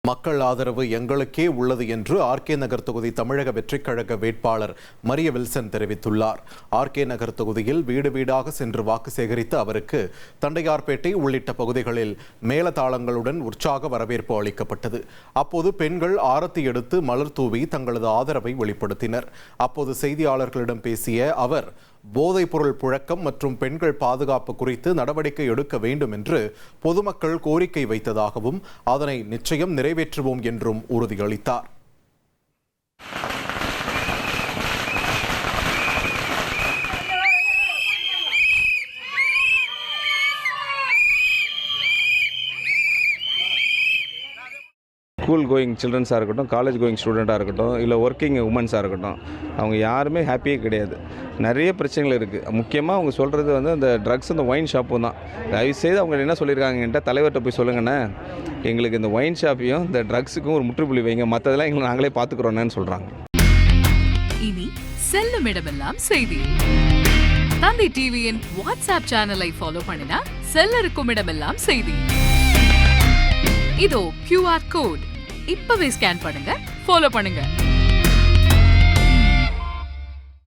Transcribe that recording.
மக்கள் ஆதரவு எங்களுக்கே உள்ளது என்று ஆர்கே நகர் தொகுதி தமிழக வெற்றிக் கழக வேட்பாளர் மரிய வில்சன் தெரிவித்துள்ளார். ஆர்கே நகர் தொகுதியில் வீடு வீடாக சென்று வாக்கு சேகரித்த அவருக்கு தண்டையார்பேட்டை உள்ளிட்ட பகுதிகளில் மேளதாளங்களுடன் உற்சாக வரவேற்பு அளிக்கப்பட்டது. அப்போது பெண்கள் ஆரத்தி எடுத்து மலர் தூவி தங்களது ஆதரவை வெளிப்படுத்தினர். அப்போது செய்தியாளர்களிடம் பேசிய அவர் போதைப்பொருள் புழக்கம் மற்றும் பெண்கள் பாதுகாப்பு குறித்து நடவடிக்கை எடுக்க வேண்டும் என்று பொதுமக்கள் கோரிக்கை வைத்ததாகவும் அதனை நிச்சயம் நிறைவேற்றுவோம் என்றும் உறுதியளித்தார். ஸ்கூல் கோயிங் சில்ட்ரன்ஸாக இருக்கட்டும், காலேஜ் கோயிங் ஸ்டூடெண்ட்டாக இருக்கட்டும், இல்லை ஒர்க்கிங் உமன்ஸாக இருக்கட்டும், அவங்க யாருமே ஹாப்பியே கிடையாது. நிறைய பிரச்சனைகள் இருக்குது. முக்கியமாக அவங்க சொல்கிறது அந்த ட்ரக்ஸ், இந்த ஒயின் ஷாப்பும் தான். தயவுசெய்து அவங்க என்ன சொல்லியிருக்காங்க என்கிட்ட, தலைவர்கிட்ட போய் சொல்லுங்கண்ணே, எங்களுக்கு இந்த ஒயின் ஷாப்பையும் இந்த ட்ரக்ஸுக்கும் ஒரு முற்றுப்புள்ளி வைங்க, மற்றதெல்லாம் எங்களை நாங்களே பார்த்துக்குறோன்னு சொல்கிறாங்க. இனி செல்லும் இடமெல்லாம் செய்தி. தந்தை டிவியின் வாட்ஸ்அப் சேனலை ஃபாலோ பண்ணினா செல்ல இருக்கும் இடமெல்லாம் செய்தி. இதோ QR கோட் இப்பவே ஸ்கேன் பண்ணுங்க, ஃபாலோ பண்ணுங்க.